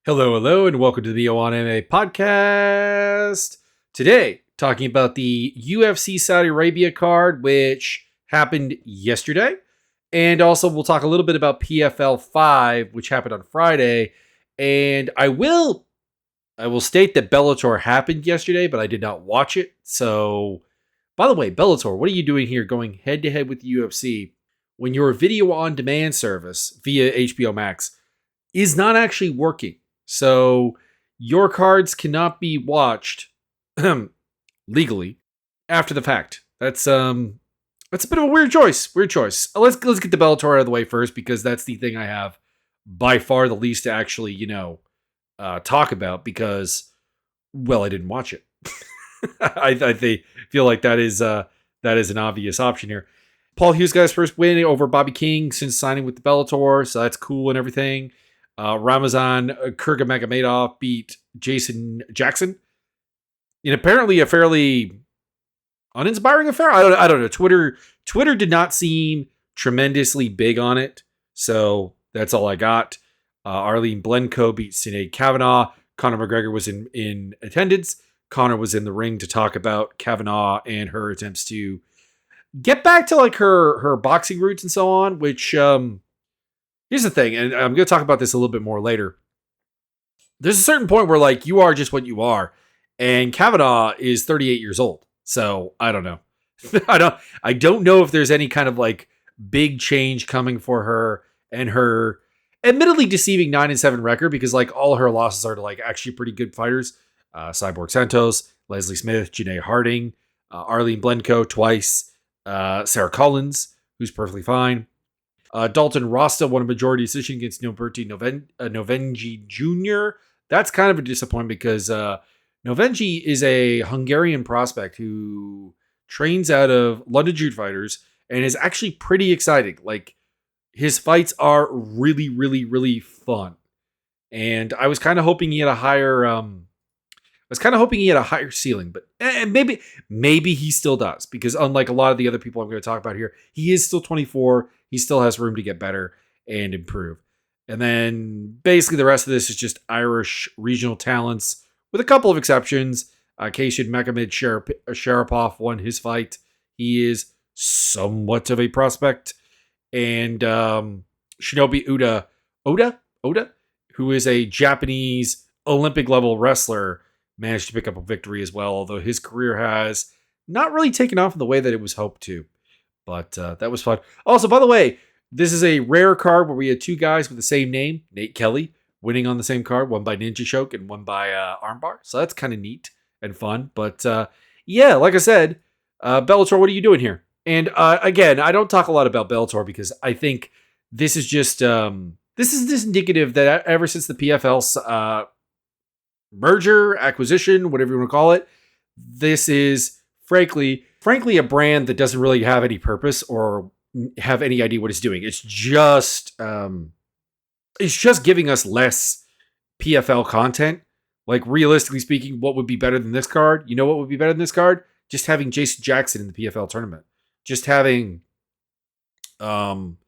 Hello, hello, and welcome to the MMA podcast. Today, talking about the UFC Saudi Arabia card, which happened yesterday. And also, we'll talk a little bit about PFL 5, which happened on Friday. And I will state that Bellator happened yesterday, but I did not watch it. So, by the way, Bellator, what are you doing here going head to head with the UFC when your video on demand service via HBO Max is not actually working? So your cards cannot be watched legally after the fact. That's a bit of a weird choice. Let's get the Bellator out of the way first, because that's the thing I have by far the least to actually, talk about, because, well, I didn't watch it. I feel like that is an obvious option here. Paul Hughes got his first win over Bobby King since signing with the Bellator, so that's cool and everything. Ramazan Kurmagomedov beat Jason Jackson in apparently a fairly uninspiring affair. I don't know. Twitter did not seem tremendously big on it, so that's all I got. Arlene Blenko beat Sinead Kavanaugh. Conor McGregor was in attendance. Conor was in the ring to talk about Kavanaugh and her attempts to get back to like her boxing roots and so on, which here's the thing, and I'm going to talk about this a little bit more later. There's a certain point where, like, you are just what you are, and Kavanaugh is 38 years old. So I don't know. I don't know if there's any kind of like big change coming for her and her admittedly deceiving 9-7 record, because like all her losses are to like actually pretty good fighters. Cyborg Santos, Leslie Smith, Janae Harding, Arlene Blenko twice, Sarah Collins, who's perfectly fine. Dalton Rasta won a majority decision against Noberti Novenji Jr. That's kind of a disappointment, because Novenji is a Hungarian prospect who trains out of London Jude Fighters and is actually pretty exciting. Like, his fights are really, really, really fun. And I was kind of hoping he had a higher ceiling, but maybe he still does, because unlike a lot of the other people I'm going to talk about here, he is still 24. He still has room to get better and improve. And then basically the rest of this is just Irish regional talents, with a couple of exceptions. Kashan Magomed Sharapov won his fight. He is somewhat of a prospect. And Shinobi Oda, who is a Japanese Olympic level wrestler, managed to pick up a victory as well, although his career has not really taken off in the way that it was hoped to. But that was fun. Also, by the way, this is a rare card where we had two guys with the same name, Nate Kelly, winning on the same card, one by Ninja Choke and one by Armbar. So that's kind of neat and fun. But yeah, like I said, Bellator, what are you doing here? And again, I don't talk a lot about Bellator because I think this is just this is just indicative that ever since the PFL merger, acquisition, whatever you want to call it, this is frankly a brand that doesn't really have any purpose or have any idea what it's doing. It's just giving us less PFL content. Like, realistically speaking, what would be better than this card? You know what would be better than this card? Just having Jason Jackson in the PFL tournament. Just having Novenny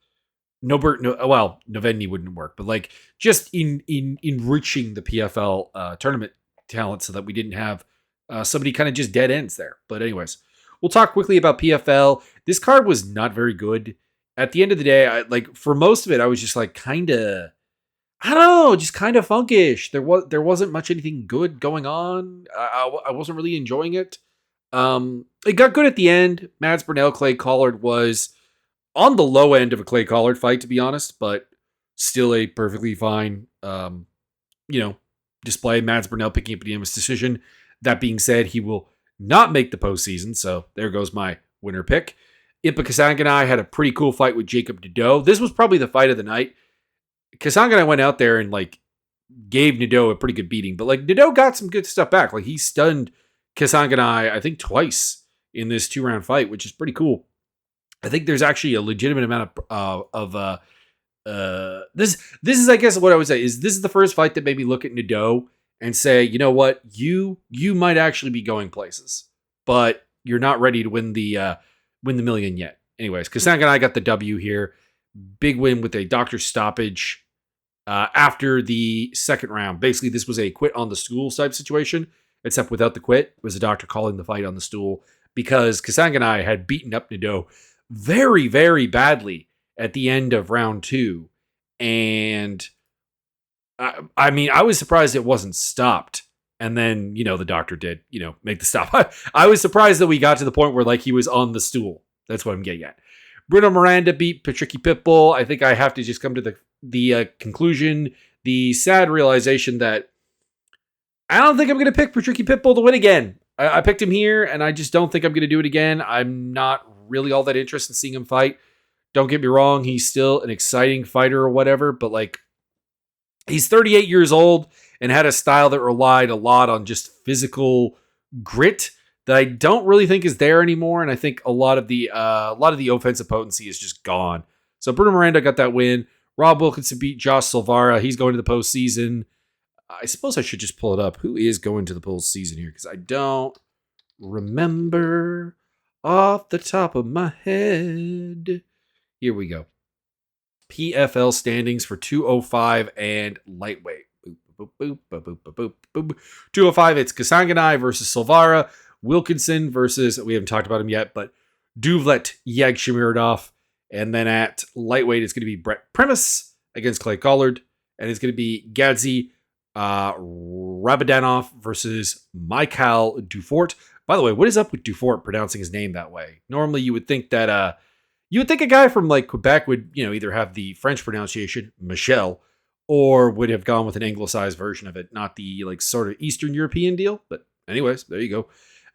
wouldn't work, but like just in enriching the PFL tournament talent so that we didn't have somebody kind of just dead ends there. But anyways, we'll talk quickly about PFL. This card was not very good. At the end of the day, for most of it, I was just like kind of, I don't know, just kind of funkish. There wasn't much anything good going on. I wasn't really enjoying it. It got good at the end. Mads Burnell, Clay Collard was on the low end of a Clay Collard fight, to be honest, but still a perfectly fine, display. Mads Burnell picking up a unanimous decision. That being said, he will not make the postseason, so there goes my winner pick. Impa Kasanganay had a pretty cool fight with Jacob Nadeau. This was probably the fight of the night. Kasanganay went out there and like gave Nadeau a pretty good beating, but like Nadeau got some good stuff back. Like, he stunned Kasanganay, I think, twice in this 2-round fight, which is pretty cool. I think there's actually a legitimate amount of this is, I guess, what I would say is this is the first fight that made me look at Nadeau and say, you know what, you might actually be going places, but you're not ready to win the million yet. Anyways, Kasanganay got the W here. Big win with a doctor stoppage. after the second round. Basically, this was a quit on the stool type situation, except without the quit. It was a doctor calling the fight on the stool because Kasanganay had beaten up Nadeau very, very badly at the end of round 2. And I mean, I was surprised it wasn't stopped. And then, the doctor did, make the stop. I was surprised that we got to the point where, like, he was on the stool. That's what I'm getting at. Bruno Miranda beat Patricky Pitbull. I think I have to just come to the conclusion, the sad realization that I don't think I'm going to pick Patricky Pitbull to win again. I picked him here, and I just don't think I'm going to do it again. I'm not really all that interested in seeing him fight. Don't get me wrong. He's still an exciting fighter or whatever, but, like, he's 38 years old and had a style that relied a lot on just physical grit that I don't really think is there anymore. And I think a lot of the offensive potency is just gone. So Bruno Miranda got that win. Rob Wilkinson beat Josh Silvara. He's going to the postseason. I suppose I should just pull it up. Who is going to the postseason here? Because I don't remember off the top of my head. Here we go. PFL standings for 205 and lightweight. Boop, boop, boop, boop, boop, boop, boop. 205, it's Kasanganay versus Silvara. Wilkinson versus, we haven't talked about him yet, but Duvlet Yagshimirdov. And then at lightweight, it's going to be Brett Primus against Clay Collard. And it's going to be Gadzi Rabadanov versus Mikhail Dufort. By the way, what is up with Dufort pronouncing his name that way? Normally, you would think that a guy from like Quebec would, either have the French pronunciation, Michel, or would have gone with an anglicized version of it, not the like sort of Eastern European deal. But anyways, there you go.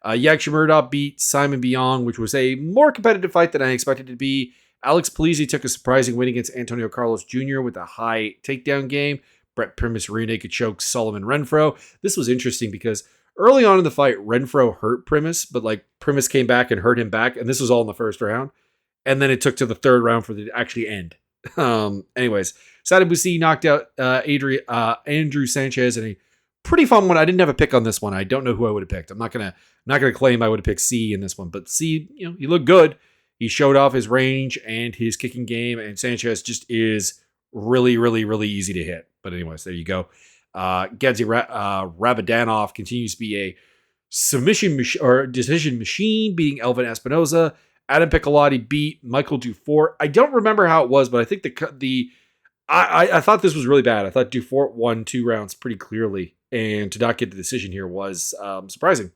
Yagshimirdov beat Simon Biong, which was a more competitive fight than I expected it to be. Alex Polizzi took a surprising win against Antonio Carlos Jr. with a high takedown game. Brett Primus rear naked choked Solomon Renfro. This was interesting because early on in the fight, Renfro hurt Primus, but like Primus came back and hurt him back, and this was all in the first round. And then it took to the third round for it to actually end. Anyways, Sada Busi knocked out Andrew Sanchez in a pretty fun one. I didn't have a pick on this one. I don't know who I would have picked. I'm not gonna claim I would have picked C in this one, but C, he looked good. He showed off his range and his kicking game, and Sanchez just is really, really, really easy to hit. But anyways, there you go. Gadzi Rabadanov continues to be a submission or decision machine, beating Elvin Espinoza. Adam Piccolotti beat Michael Dufort. I don't remember how it was, but I think I thought this was really bad. I thought Dufort won 2 rounds pretty clearly, and to not get the decision here was surprising.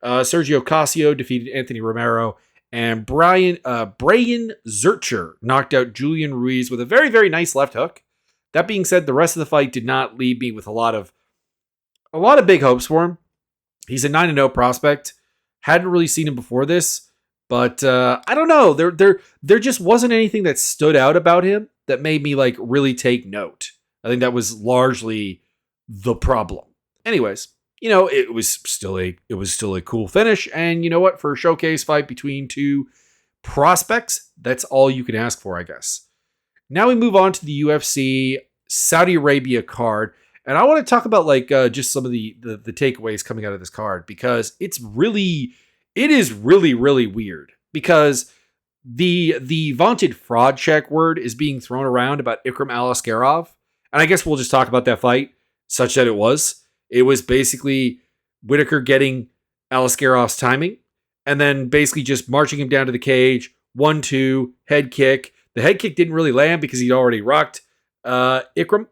Sergio Casio defeated Anthony Romero, and Brian Zurcher knocked out Julian Ruiz with a very, very nice left hook. That being said, the rest of the fight did not leave me with a lot of big hopes for him. He's a 9-0 prospect. Hadn't really seen him before this. But I don't know. There just wasn't anything that stood out about him that made me like really take note. I think that was largely the problem. Anyways, it was still a cool finish. And you know what? For a showcase fight between 2 prospects, that's all you can ask for, I guess. Now we move on to the UFC Saudi Arabia card, and I want to talk about like just some of the takeaways coming out of this card because it is really, really weird because the vaunted fraud check word is being thrown around about Ikram Aliskerov. And I guess we'll just talk about that fight such that it was basically Whitaker getting Aliskerov's timing and then basically just marching him down to the cage. 1-2 head kick. The head kick didn't really land because he'd already rocked Ikram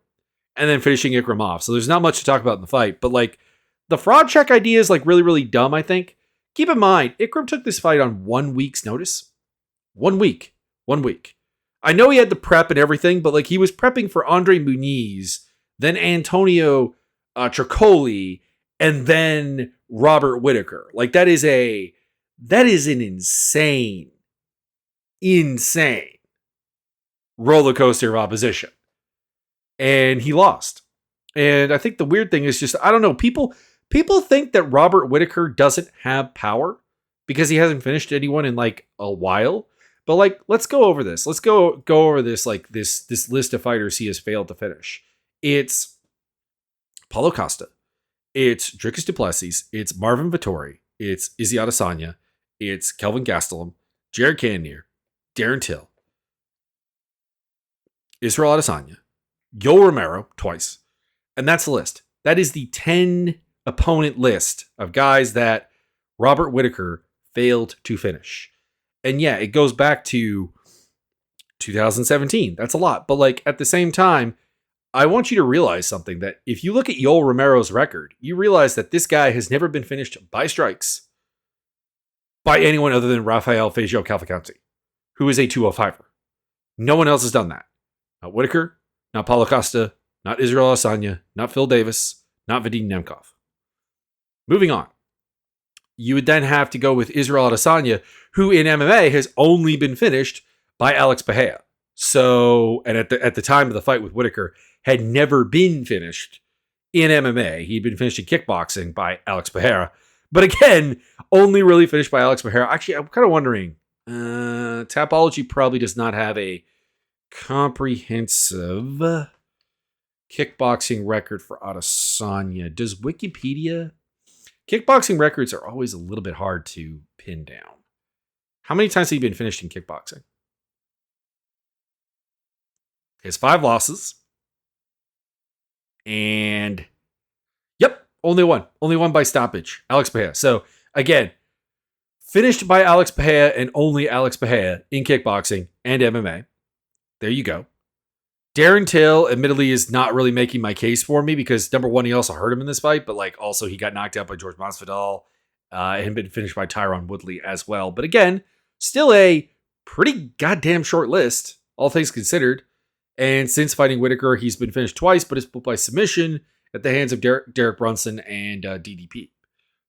and then finishing Ikram off. So there's not much to talk about in the fight, but like the fraud check idea is like really, really dumb, I think. Keep in mind, Ikram took this fight on 1 week's notice. 1 week. 1 week. I know he had the prep and everything, but like he was prepping for Andre Muniz, then Antonio Tricoli, and then Robert Whitaker. Like that is an insane roller coaster of opposition. And he lost. And I think the weird thing is just, I don't know, people think that Robert Whitaker doesn't have power because he hasn't finished anyone in like a while. But like, let's go over this. Let's go over this, like this list of fighters he has failed to finish. It's Paulo Costa. It's Dricus du Plessis. It's Marvin Vettori. It's Izzy Adesanya. It's Kelvin Gastelum, Jared Cannonier, Darren Till, Israel Adesanya, Yoel Romero twice. And that's the list. That is the 10 opponent list of guys that Robert Whittaker failed to finish. And yeah, it goes back to 2017. That's a lot. But like at the same time, I want you to realize something, that if you look at Yoel Romero's record, you realize that this guy has never been finished by strikes by anyone other than Rafael Fazio Cavalcanti, who is a 205er. No one else has done that. Not Whittaker, not Paulo Costa, not Israel Adesanya, not Phil Davis, not Vadim Nemkov. Moving on. You would then have to go with Israel Adesanya, who in MMA has only been finished by Alex Pereira. So, and at the time of the fight with Whittaker, had never been finished in MMA. He'd been finished in kickboxing by Alex Pereira. But again, only really finished by Alex Pereira. Actually, I'm kind of wondering, Tapology probably does not have a comprehensive kickboxing record for Adesanya. Does Wikipedia? Kickboxing records are always a little bit hard to pin down. How many times have you been finished in kickboxing? He has 5 losses. And yep, only one. Only one by stoppage. Alex Pereira. So again, finished by Alex Pereira and only Alex Pereira in kickboxing and MMA. There you go. Darren Till, admittedly, is not really making my case for me because, number one, he also hurt him in this fight, but like also he got knocked out by George Masvidal and been finished by Tyron Woodley as well. But again, still a pretty goddamn short list, all things considered. And since fighting Whittaker, he's been finished twice, but it's by submission at the hands of Derek Brunson and DDP.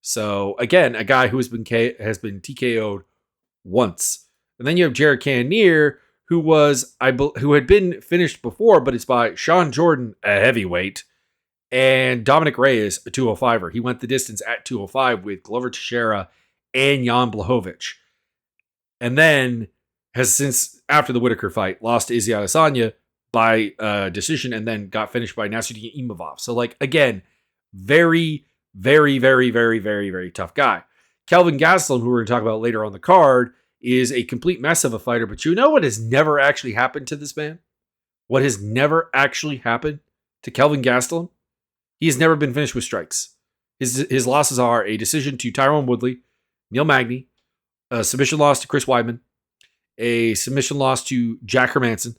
So again, a guy who has been TKO'd once. And then you have Jared Cannonier, who had been finished before, but it's by Sean Jordan, a heavyweight, and Dominic Reyes, a 205er. He went the distance at 205 with Glover Teixeira and Jan Blachowicz. And then has since, after the Whittaker fight, lost to Izzy Adesanya by decision and then got finished by Nasruddin Imavov. So like, again, very, very, very, very, very, very tough guy. Kelvin Gastelum, who we're going to talk about later on the card, is a complete mess of a fighter. But you know what has never actually happened to this man? What has never actually happened to Kelvin Gastelum? He has never been finished with strikes. His losses are a decision to Tyron Woodley, Neil Magny, a submission loss to Chris Weidman, a submission loss to Jack Hermanson,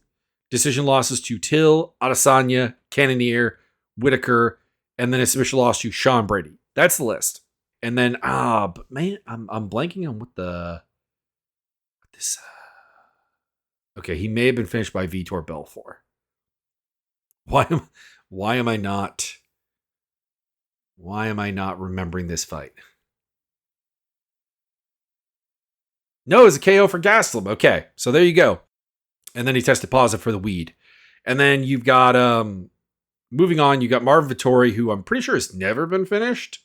decision losses to Till, Adesanya, Cannonier, Whittaker, and then a submission loss to Sean Brady. That's the list. And then, but man, I'm blanking on what this. Okay, he may have been finished by Vitor Belfort. Why am I not remembering this fight? No, it was a KO for Gastelum. Okay, so there you go. And then he tested positive for the weed. And then you've got, moving on, you got Marvin Vettori, who I'm pretty sure has never been finished.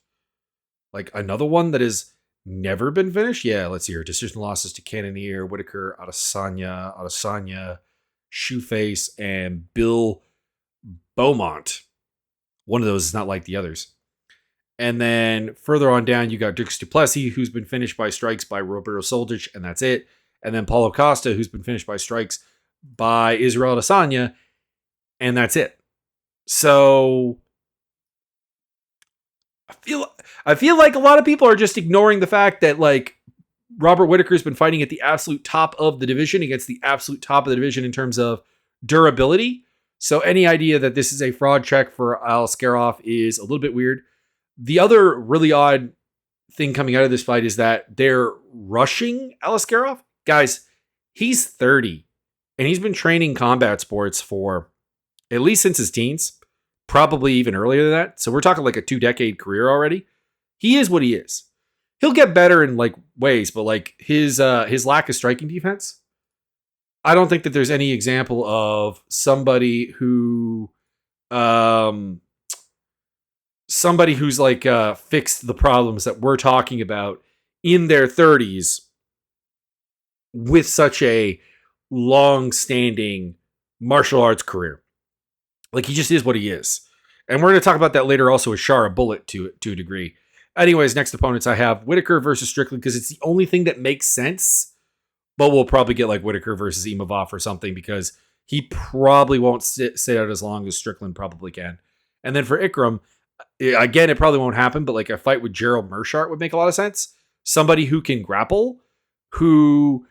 Like another one that has never been finished. Yeah, let's see here. Decision losses to Cannonier, Whittaker, Adesanya, Shoeface, and Bill Beaumont. One of those is not like the others. And then further on down, you got Dricus du Plessis, who's been finished by strikes by Roberto Soldic, and that's it. And then Paulo Costa, who's been finished by strikes by Israel Adesanya, and that's it. So I feel like a lot of people are just ignoring the fact that like Robert Whittaker's been fighting at the absolute top of the division against the absolute top of the division in terms of durability. So any idea that this is a fraud check for Aliskerov is a little bit weird. The other really odd thing coming out of this fight is that they're rushing Aliskerov. Guys, he's 30 and he's been training combat sports for at least since his teens, probably even earlier than that. So we're talking like a 2-decade career already. He is what he is. He'll get better in like ways, but like his lack of striking defense, I don't think that there's any example of somebody who's like fixed the problems that we're talking about in their 30s with such a long-standing martial arts career. Like he just is what he is. And we're going to talk about that later also with Shara Bullet to a degree. Anyways, next opponents I have Whittaker versus Strickland because it's the only thing that makes sense. But we'll probably get like Whittaker versus Imavov or something because he probably won't sit out as long as Strickland probably can. And then for Ikram, again, it probably won't happen, but like a fight with Gerald Meerschaert would make a lot of sense. Somebody who can grapple, who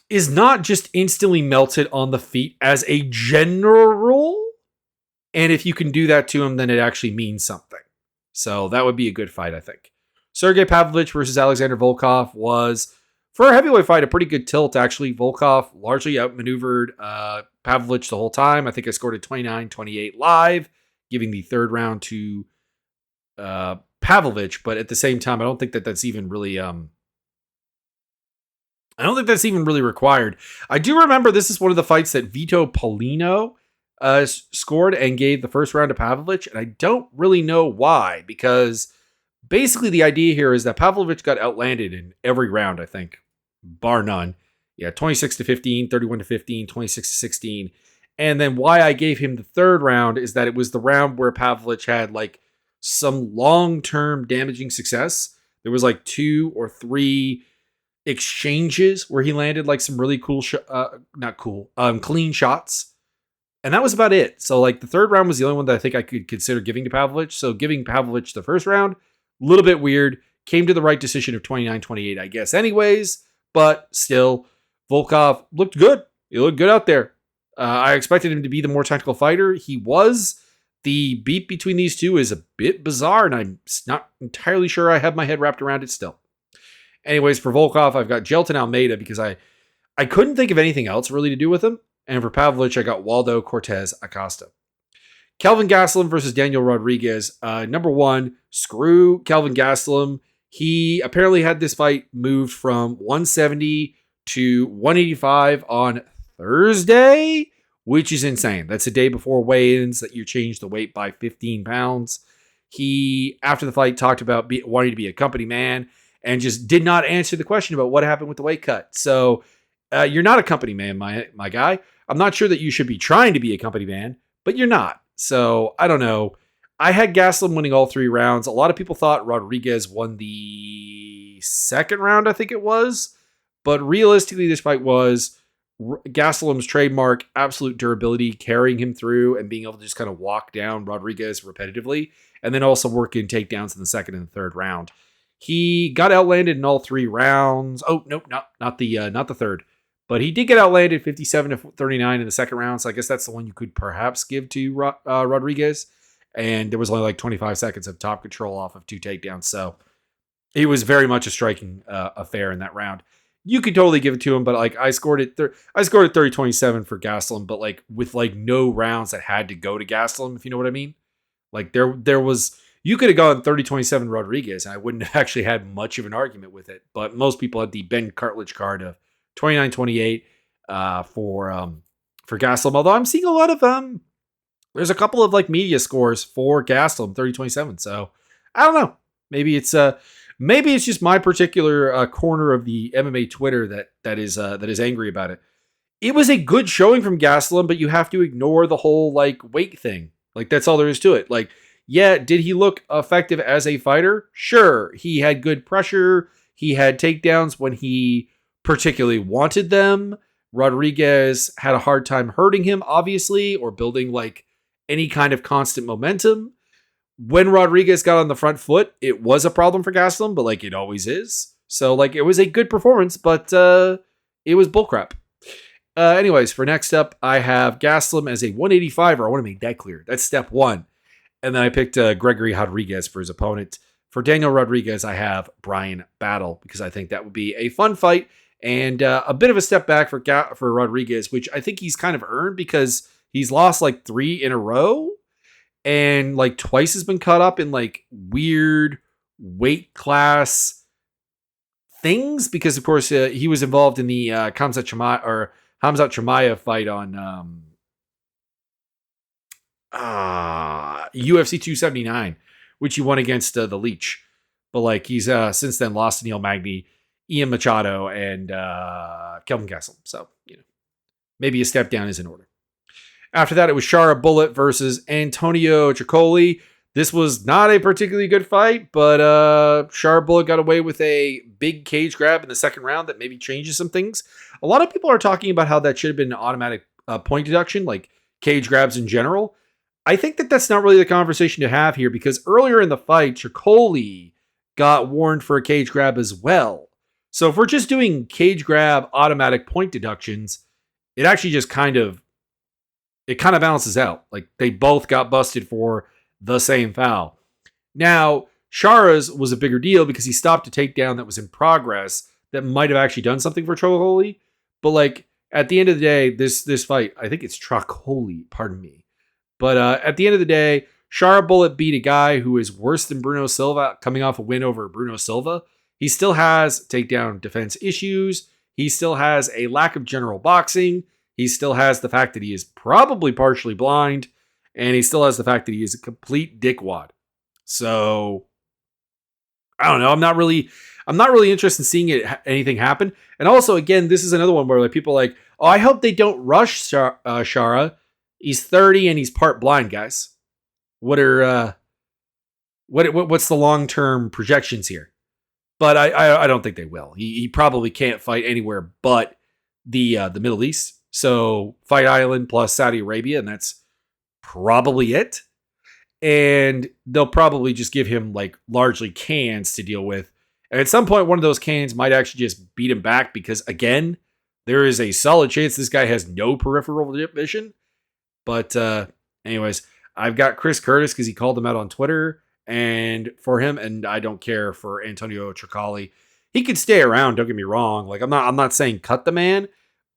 is not just instantly melted on the feet as a general rule. And if you can do that to him, then it actually means something. So that would be a good fight, I think. Sergey Pavlovich versus Alexander Volkov was, for a heavyweight fight, a pretty good tilt, actually. Volkov largely outmaneuvered Pavlovich the whole time. I think I scored a 29-28 live, giving the third round to Pavlovich. But at the same time, I don't think that that's even really... I don't think that's even really required. I do remember this is one of the fights that Vito Polino scored and gave the first round to Pavlovich. And I don't really know why, because basically the idea here is that Pavlovich got outlanded in every round, I think, bar none. Yeah, 26-15, 31-15, 26-16. And then why I gave him the third round is that it was the round where Pavlovich had like some long-term damaging success. There was like 2 or 3 exchanges where he landed like some really cool, clean shots. And that was about it. So like the third round was the only one that I think I could consider giving to Pavlovich. So giving Pavlovich the first round, a little bit weird. Came to the right decision of 29-28, I guess, anyways. But still, Volkov looked good. He looked good out there. I expected him to be the more technical fighter. He was. The beat between these two is a bit bizarre, and I'm not entirely sure I have my head wrapped around it still. Anyways, for Volkov, I've got Jelton Almeida because I couldn't think of anything else really to do with him. And for Pavlovich, I got Waldo Cortez Acosta. Kelvin Gastelum versus Daniel Rodriguez. Number one, screw Kelvin Gastelum. He apparently had this fight moved from 170 to 185 on Thursday, which is insane. That's a day before weigh-ins that you change the weight by 15 pounds. He, after the fight, talked about wanting to be a company man and just did not answer the question about what happened with the weight cut. So you're not a company man, my guy. I'm not sure that you should be trying to be a company man, but you're not. So I don't know. I had Gastelum winning all 3 rounds. A lot of people thought Rodriguez won the second round, I think it was. But realistically, this fight was Gastelum's trademark absolute durability, carrying him through and being able to just kind of walk down Rodriguez repetitively, and then also work in takedowns in the second and third round. He got outlanded in all 3 rounds. Oh, nope, not the third. But he did get outlanded 57-39 in the second round. So I guess that's the one you could perhaps give to Rodriguez. And there was only like 25 seconds of top control off of 2 takedowns. So it was very much a striking affair in that round. You could totally give it to him, but like I scored it 30-27 for Gastelum, but like with like no rounds that had to go to Gastelum, if you know what I mean. Like there was, you could have gone 30-27 Rodriguez, and I wouldn't have actually had much of an argument with it. But most people had the Ben Cartledge card of 29-28 for Gastelum. Although I'm seeing a lot of there's a couple of like media scores for Gastelum 30-27. So I don't know. Maybe it's just my particular corner of the MMA Twitter that is angry about it. It was a good showing from Gastelum, but you have to ignore the whole like weight thing. Like that's all there is to it. Like, yeah, did he look effective as a fighter? Sure, he had good pressure. He had takedowns when he particularly wanted them. Rodriguez had a hard time hurting him, obviously, or building like any kind of constant momentum. When Rodriguez got on the front foot, it was a problem for Gastelum, but like it always is. So like it was a good performance, but it was bullcrap. Anyways, for next up, I have Gastelum as a 185er. I want to make that clear. That's step 1. And then I picked Gregory Rodriguez for his opponent. For Daniel Rodriguez, I have Brian Battle because I think that would be a fun fight and a bit of a step back for Rodriguez, which I think he's kind of earned because he's lost like 3 in a row. And like twice has been caught up in like weird weight class things because of course he was involved in the Khamzat Chimaev fight on UFC 279, which he won against the Leech. But like he's since then lost to Neil Magny, Ian Machado, and Kelvin Gastelum. So maybe a step down is in order. After that, it was Shara Bullet versus Antonio Tricoli. This was not a particularly good fight, but Sharbola got away with a big cage grab in the second round that maybe changes some things. A lot of people are talking about how that should have been an automatic point deduction, like cage grabs in general. I think that that's not really the conversation to have here because earlier in the fight, Tricoli got warned for a cage grab as well. So if we're just doing cage grab automatic point deductions, it actually just kind of balances out. Like they both got busted for the same foul. Now, Shara's was a bigger deal because he stopped a takedown that was in progress that might have actually done something for Tricoli. But like at the end of the day, this fight, I think it's Tricoli, pardon me. But at the end of the day, Sharbola beat a guy who is worse than Bruno Silva, coming off a win over Bruno Silva. He still has takedown defense issues. He still has a lack of general boxing. He still has the fact that he is probably partially blind. And he still has the fact that he is a complete dickwad. So, I don't know. I'm not really interested in seeing anything happen. And also, again, this is another one where like people are like, oh, I hope they don't rush Shara. He's 30 and he's part blind, guys. What's the long-term projections here? But I don't think they will. He probably can't fight anywhere but the Middle East. So Fight Island plus Saudi Arabia, and that's probably it. And they'll probably just give him like largely cans to deal with. And at some point, one of those cans might actually just beat him back because, again, there is a solid chance this guy has no peripheral vision. But anyways, I've got Chris Curtis because he called him out on Twitter. And for him, and I don't care for Antonio Tricoli. He could stay around, don't get me wrong. Like I'm not saying cut the man,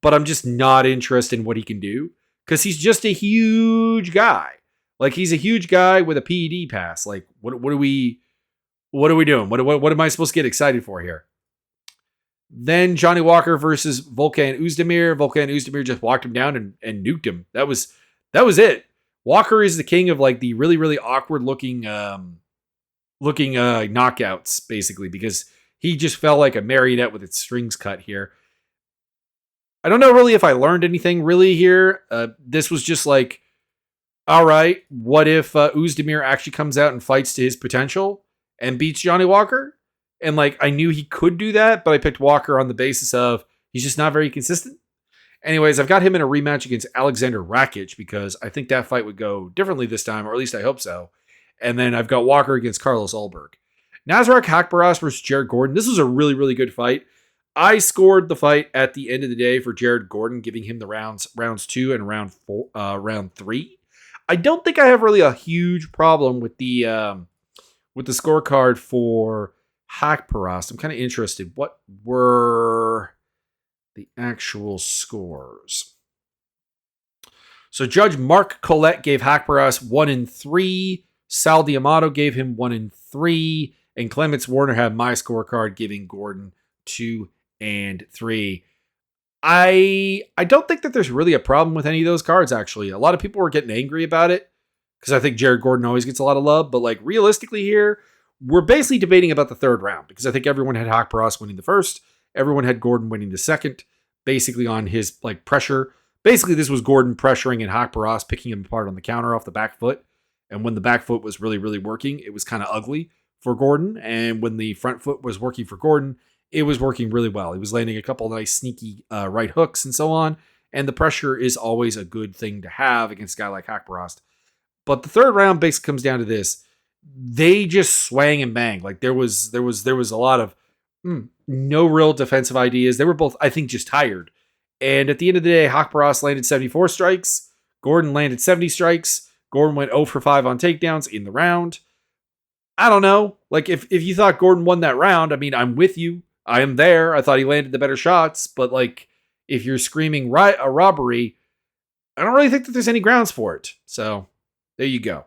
but I'm just not interested in what he can do. Because he's just a huge guy. Like he's a huge guy with a PED pass. Like what are we doing? What am I supposed to get excited for here? Then Johnny Walker versus Volkan Oezdemir. Volkan Oezdemir just walked him down and nuked him. That was it. Walker is the king of like the really, really awkward looking knockouts, basically, because he just felt like a marionette with its strings cut here. I don't know really if I learned anything really here. This was just like, all right, what if Oezdemir actually comes out and fights to his potential and beats Johnny Walker? And like, I knew he could do that, but I picked Walker on the basis of he's just not very consistent. Anyways, I've got him in a rematch against Alexander Rakic because I think that fight would go differently this time, or at least I hope so. And then I've got Walker against Carlos Ulberg. Nasrat Haqparast versus Jared Gordon. This was a really, really good fight. I scored the fight at the end of the day for Jared Gordon, giving him the rounds 2 and round 3. I don't think I have really a huge problem with the scorecard for Haqparast. I'm kind of interested. What were the actual scores? So Judge Mark Collette gave Haqparast 1-3. Sal D'Amato gave him 1-3. And Clements Warner had my scorecard, giving Gordon 2-3. I don't think that there's really a problem with any of those cards, actually. A lot of people were getting angry about it because I think Jared Gordon always gets a lot of love. But like realistically here, we're basically debating about the third round because I think everyone had Haqparast winning the first. Everyone had Gordon winning the second, basically on his like pressure. Basically, this was Gordon pressuring and Haqparast picking him apart on the counter off the back foot. And when the back foot was really, really working, it was kind of ugly for Gordon. And when the front foot was working for Gordon, it was working really well. He was landing a couple of nice sneaky right hooks and so on. And the pressure is always a good thing to have against a guy like Haqparast. But the third round basically comes down to this. They just swang and bang. Like there was a lot of no real defensive ideas. They were both, I think, just tired. And at the end of the day, Haqparast landed 74 strikes. Gordon landed 70 strikes. Gordon went 0 for 5 on takedowns in the round. I don't know. Like if you thought Gordon won that round, I mean, I'm with you. I am there. I thought he landed the better shots. But like if you're screaming a robbery, I don't really think that there's any grounds for it. So there you go.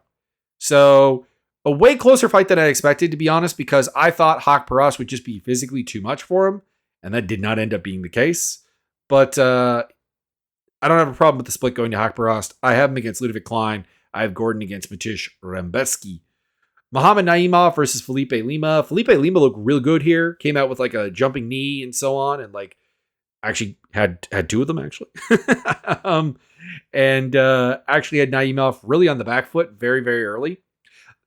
So a way closer fight than I expected, to be honest, because I thought Haqparast would just be physically too much for him. And that did not end up being the case. But I don't have a problem with the split going to Haqparast. I have him against Ludovic Klein. I have Gordon against Matish Rembetsky. Muhammad Naimov versus Felipe Lima. Felipe Lima looked real good here. Came out with like a jumping knee and so on. And like actually had 2 of them actually. And actually had Naimov really on the back foot very, very early.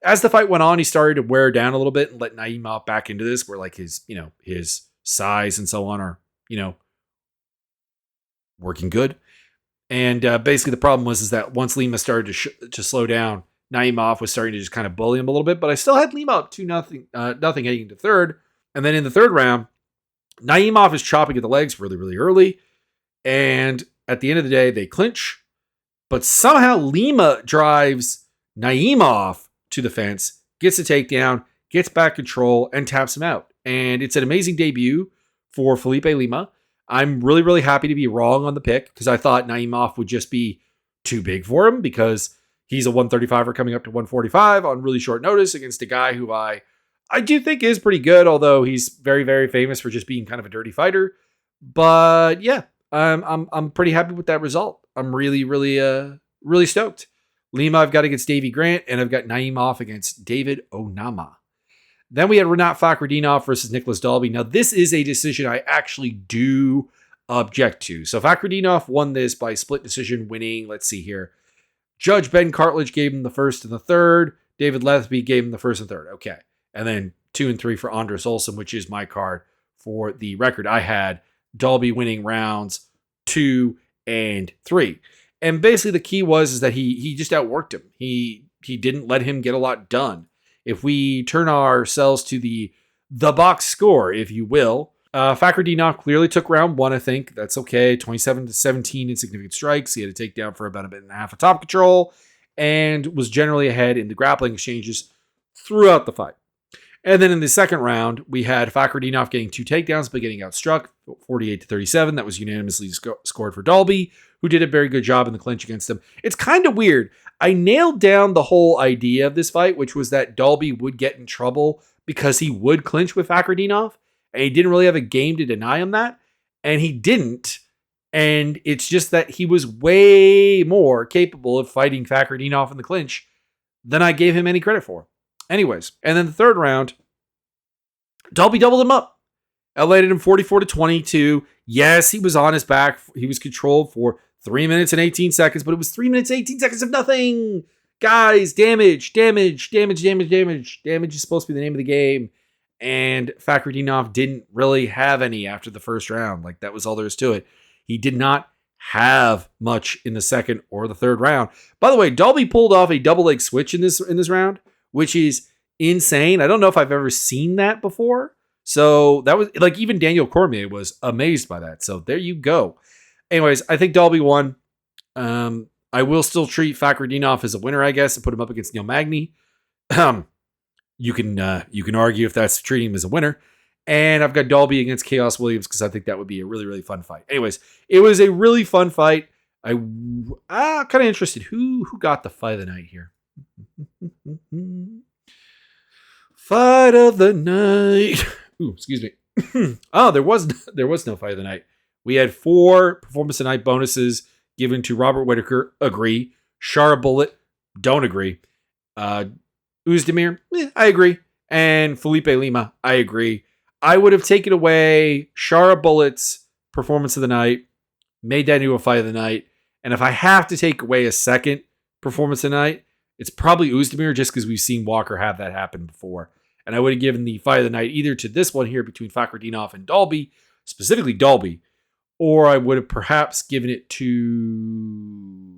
as the fight went on, he started to wear down a little bit and let Naimov back into this, where like his size and so on are, working good. And basically the problem was that once Lima started to slow down, Naimov was starting to just kind of bully him a little bit, but I still had Lima up 2-0 heading into third. And then in the third round, Naimov is chopping at the legs really, really early. And at the end of the day, they clinch. But somehow Lima drives Naimov to the fence, gets a takedown, gets back control, and taps him out. And it's an amazing debut for Felipe Lima. I'm really, really happy to be wrong on the pick because I thought Naimov would just be too big for him because he's a 135er coming up to 145 on really short notice against a guy who I do think is pretty good, although he's very, very famous for just being kind of a dirty fighter. But yeah, I'm pretty happy with that result. I'm really, really, really stoked. Lima I've got against Davey Grant, and I've got Naimov against David Onama. Then we had Renat Fakhretdinov versus Nicholas Dalby. Now, this is a decision I actually do object to. So Fakhretdinov won this by split decision, winning, let's see here. Judge Ben Cartledge gave him the first and the third. David Lethby gave him the first and third. Okay. And then 2 and 3 for Andres Olsen, which is my card for the record. I had Dalby winning rounds 2 and 3. And basically the key was that he just outworked him. He didn't let him get a lot done. If we turn ourselves to the box score, if you will, Fakhretdinov clearly took round 1, I think. That's okay. 27-17 in significant strikes. He had a takedown for about a minute and a half of top control and was generally ahead in the grappling exchanges throughout the fight. And then in the second round, we had Fakhretdinov getting 2 takedowns but getting outstruck, 48-37. That was unanimously scored for Dalby, who did a very good job in the clinch against him. It's kind of weird. I nailed down the whole idea of this fight, which was that Dalby would get in trouble because he would clinch with Fakhretdinov, and he didn't really have a game to deny him that, and he didn't. And it's just that he was way more capable of fighting Fakhretdinov in the clinch than I gave him any credit for. Anyways, and then the third round, Dalby doubled him up. Outlanded him 44-22. Yes, he was on his back. He was controlled for 3 minutes and 18 seconds, but it was 3 minutes, 18 seconds of nothing. Guys, damage. Damage is supposed to be the name of the game. And Fakhretdinov didn't really have any after the first round. Like, that was all there is to it. He did not have much in the second or the third round. By the way, Dalby pulled off a double leg switch in this round, which is insane. I don't know if I've ever seen that before. So that was like, even Daniel Cormier was amazed by that. So there you go. Anyways, I think Dalby won. I will still treat Fakhretdinov as a winner, I guess, and put him up against Neil Magny. You can argue if that's treating him as a winner. And I've got Dalby against Chaos Williams because I think that would be a really, really fun fight. Anyways, it was a really fun fight. I'm kind of interested. Who got the fight of the night here? Fight of the night. Ooh, excuse me. Oh, there was no fight of the night. We had 4 performance of the night bonuses given to Robert Whitaker. Agree. Shara Bullet. Don't agree. Uzdemir. I agree. And Felipe Lima. I agree. I would have taken away Shara Bullet's performance of the night, made that into a fight of the night. And if I have to take away a second performance of the night, it's probably Uzdemir, just because we've seen Walker have that happen before. And I would have given the fight of the night either to this one here between Fakhretdinov and Dalby, specifically Dalby, or I would have perhaps given it to...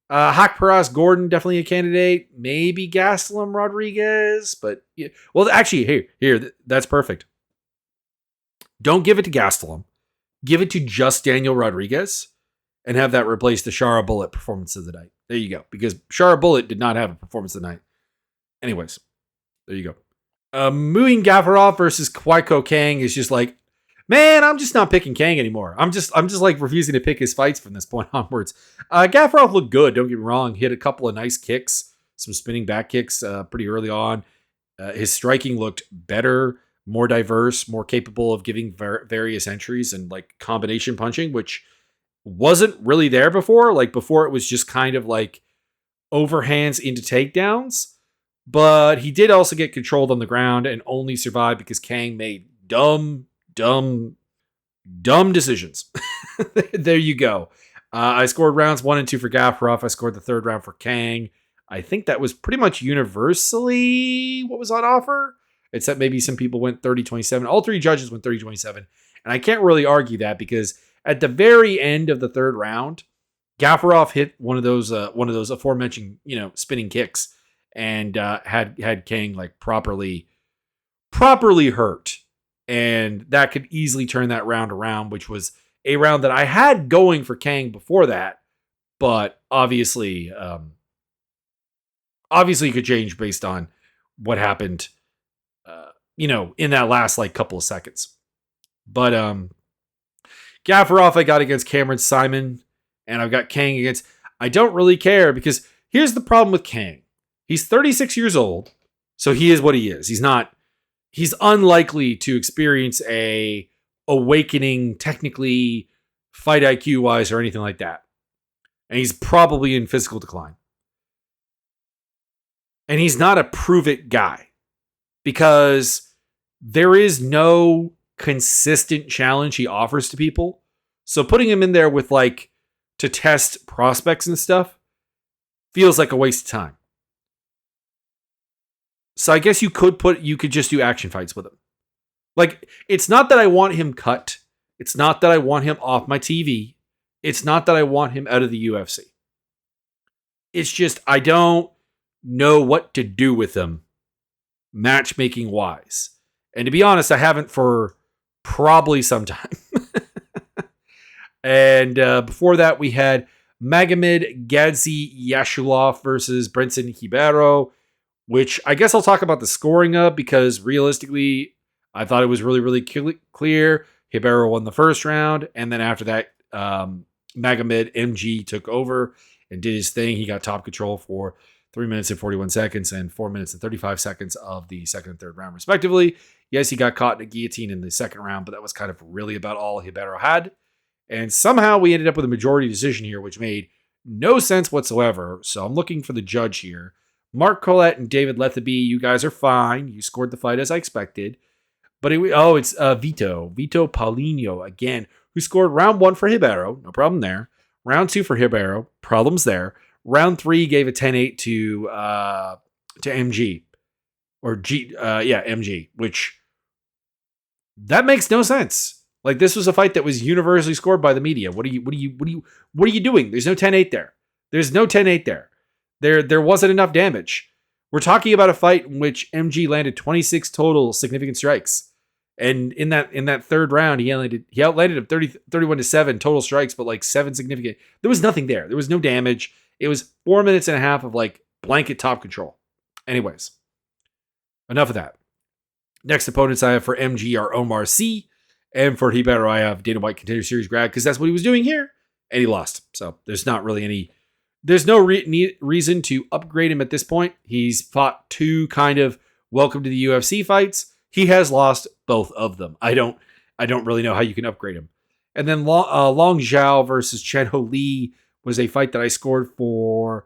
Hak Paras Gordon, definitely a candidate. Maybe Gastelum Rodriguez, but yeah. Well, actually, here, that's perfect. Don't give it to Gastelum. Give it to just Daniel Rodriguez and have that replace the Shara Bullet performance of the night. There you go. Because Shara Bullet did not have a performance of the night. Anyways, there you go. Muin Gafarov versus Kwaiko Kang is just like, man, I'm just not picking Kang anymore. I'm just like refusing to pick his fights from this point onwards. Gafarov looked good, don't get me wrong. He hit a couple of nice kicks, some spinning back kicks pretty early on. His striking looked better, more diverse, more capable of giving various entries and like combination punching, which wasn't really there before. Like before it was just kind of like overhands into takedowns. But he did also get controlled on the ground and only survived because Kang made dumb decisions. There you go. I scored rounds 1 and 2 for Gafarov. I scored the third round for Kang. I think that was pretty much universally what was on offer, except maybe some people went 30-27. All three judges went 30-27. And I can't really argue that because at the very end of the third round, Gafarov hit one of those aforementioned, spinning kicks and had Kang like properly hurt. And that could easily turn that round around, which was a round that I had going for Kang before that, but obviously could change based on what happened, in that last like couple of seconds. But Gafarov I got against Cameron Simon, and I've got Kang against. I don't really care because here's the problem with Kang. He's 36 years old, so he is what he is. He's unlikely to experience a awakening technically, fight IQ wise, or anything like that. And he's probably in physical decline. And he's not a prove it guy because there is no consistent challenge he offers to people. So putting him in there with like to test prospects and stuff feels like a waste of time. So I guess you could just do action fights with him. Like, it's not that I want him cut. It's not that I want him off my TV. It's not that I want him out of the UFC. It's just I don't know what to do with him matchmaking wise. And to be honest, I haven't for probably some time. And before that, we had Magomed Gadzi Yashulov versus Brenson Ribeiro, which I guess I'll talk about the scoring of because realistically, I thought it was really, really clear. Ribeiro won the first round. And then after that, Magomed MG took over and did his thing. He got top control for 3 minutes and 41 seconds and 4 minutes and 35 seconds of the second and third round, respectively. Yes, he got caught in a guillotine in the second round, but that was kind of really about all Ribeiro had. And somehow we ended up with a majority decision here, which made no sense whatsoever. So I'm looking for the judge here. Mark Collette and David Letheby, you guys are fine. You scored the fight as I expected. But it's Vito Paulinho again, who scored round 1 for Ribeiro. No problem there. Round 2 for Ribeiro. Problems there. Round 3 gave a 10-8 to MG. Or MG, which that makes no sense. Like, this was a fight that was universally scored by the media. What are you doing? There's no 10-8 there. There's no 10-8 there. There wasn't enough damage. We're talking about a fight in which MG landed 26 total significant strikes. And in that third round, he outlanded him 31-7 total strikes, but like 7 significant. There was nothing there. There was no damage. It was 4 minutes and a half of like blanket top control. Anyways, enough of that. Next opponents I have for MG are Omar C. And for Ribeiro, I have Dana White Contender Series grad because that's what he was doing here. And he lost. So there's not really there's no reason to upgrade him at this point. He's fought 2 kind of welcome to the UFC fights. He has lost both of them. I don't really know how you can upgrade him. And then Long Zhao versus Chen Ho Lee was a fight that I scored for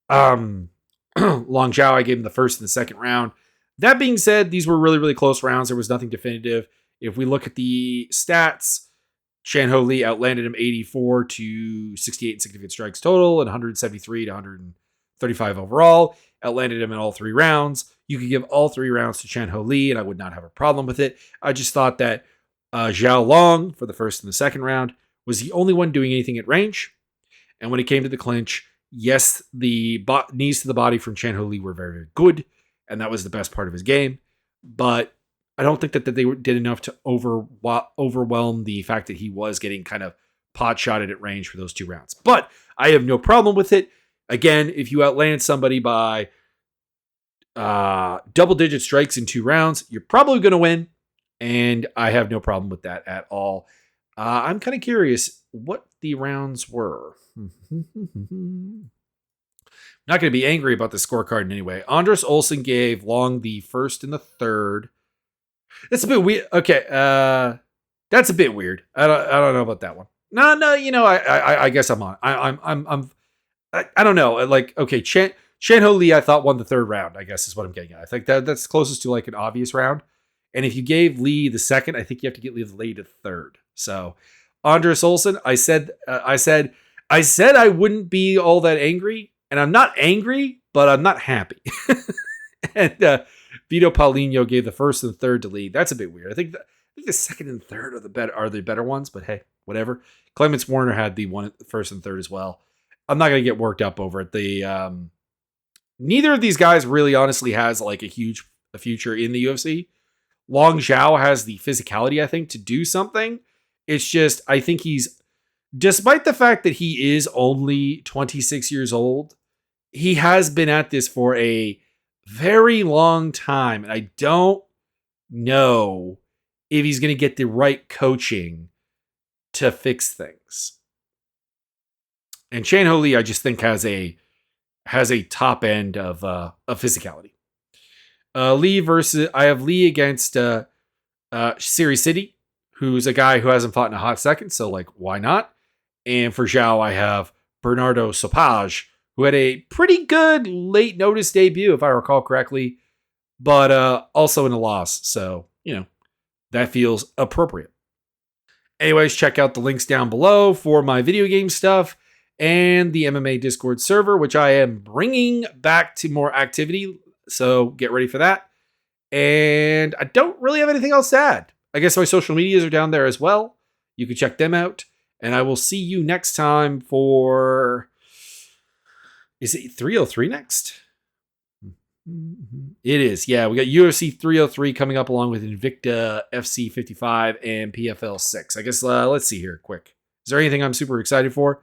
Long Zhao. I gave him the first and the second round. That being said, these were really, really close rounds. There was nothing definitive. If we look at the stats, Chen Ho Lee outlanded him 84 to 68 significant strikes total and 173 to 135 overall. Outlanded him in all 3 rounds. You could give all 3 rounds to Chen Ho Lee, and I would not have a problem with it. I just thought that Zhao Long for the first and the second round was the only one doing anything at range. And when it came to the clinch, yes, the knees to the body from Chen Ho Lee were very, very good, and that was the best part of his game. But I don't think that they did enough to overwhelm the fact that he was getting kind of pot-shotted at range for those 2 rounds. But I have no problem with it. Again, if you outland somebody by double-digit strikes in 2 rounds, you're probably going to win, and I have no problem with that at all. I'm kind of curious what the rounds were. Not going to be angry about the scorecard in any way. Andres Olsen gave Long the first and the third. That's a bit weird. Okay, that's a bit weird. I don't know about that one. No, I guess I'm on. I don't know. Like, okay, Chen Ho Lee, I thought won the third round. I guess is what I'm getting at. I think that's closest to like an obvious round. And if you gave Lee the second, I think you have to get Lee the third. So, Andres Olsen, I said I wouldn't be all that angry, and I'm not angry. but I'm not happy. And Vito Paulinho gave the first and third to Lee. That's a bit weird. I think the second and third are the better ones, but hey, whatever. Clements Warner had the first and third as well. I'm not going to get worked up over it. Neither of these guys really honestly has like a future in the UFC. Long Zhao has the physicality, I think, to do something. It's just, I think despite the fact that he is only 26 years old, he has been at this for a very long time. And I don't know if he's going to get the right coaching to fix things. And Shane Ho Lee, I just think has a top end of physicality. I have Lee against Siri City, who's a guy who hasn't fought in a hot second, so like why not? And for Zhao, I have Bernardo Sopage, who had a pretty good late notice debut, if I recall correctly, but also in a loss. So, that feels appropriate. Anyways, check out the links down below for my video game stuff and the MMA Discord server, which I am bringing back to more activity. So get ready for that. And I don't really have anything else to add. I guess my social medias are down there as well. You can check them out. And I will see you next time for... Is it 303 next? It is. Yeah, we got UFC 303 coming up along with Invicta FC 55 and PFL 6. I guess let's see here quick. Is there anything I'm super excited for?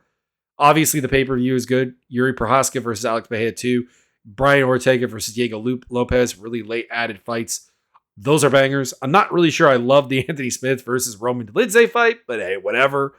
Obviously, the pay-per-view is good. Yuri Prohaska versus Alex Bahia 2. Brian Ortega versus Diego Lopez. Really late added fights. Those are bangers. I'm not really sure I love the Anthony Smith versus Roman Dolidze fight, but hey, whatever.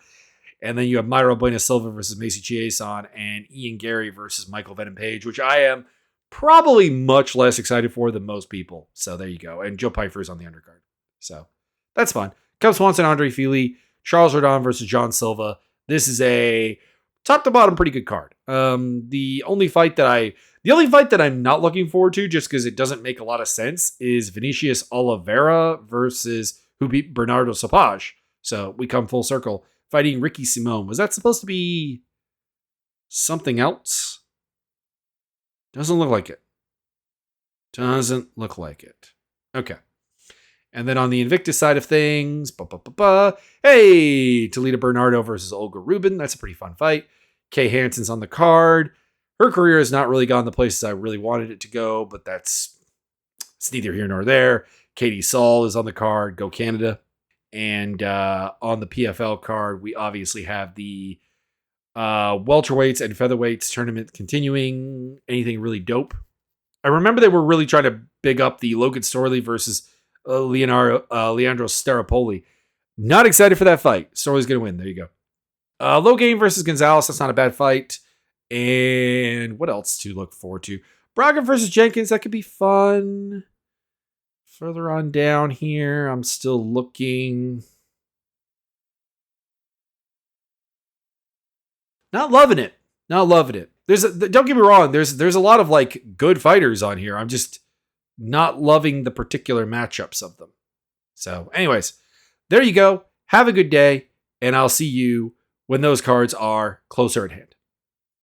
And then you have Mayra Buena Silva versus Macy Chiasson and Ian Gary versus Michael Venom Page, which I am probably much less excited for than most people. So there you go. And Joe Pyfer's on the undercard. So that's fun. Cub Swanson, Andre Fili, Charles Rodon versus John Silva. This is a top to bottom pretty good card. The only fight that I'm not looking forward to, just because it doesn't make a lot of sense, is Vinicius Oliveira versus who beat Bernardo Sopage. So we come full circle. Fighting Ricky Simone. Was that supposed to be something else? Doesn't look like it. Okay. And then on the Invictus side of things, hey, Toledo Bernardo versus Olga Rubin. That's a pretty fun fight. Kay Hansen's on the card. Her career has not really gone the places I really wanted it to go, but it's neither here nor there. Katie Saul is on the card. Go Canada. And on the PFL card, we obviously have the welterweights and featherweights tournament continuing. Anything really dope? I remember they were really trying to big up the Logan Storley versus Leandro Staropoli. Not excited for that fight. Storley's going to win. There you go. Logain versus Gonzalez. That's not a bad fight. And what else to look forward to? Braga versus Jenkins. That could be fun. Further on down here, I'm still looking. Not loving it. Don't get me wrong. There's a lot of like good fighters on here. I'm just not loving the particular matchups of them. So, anyways, there you go. Have a good day, and I'll see you when those cards are closer at hand.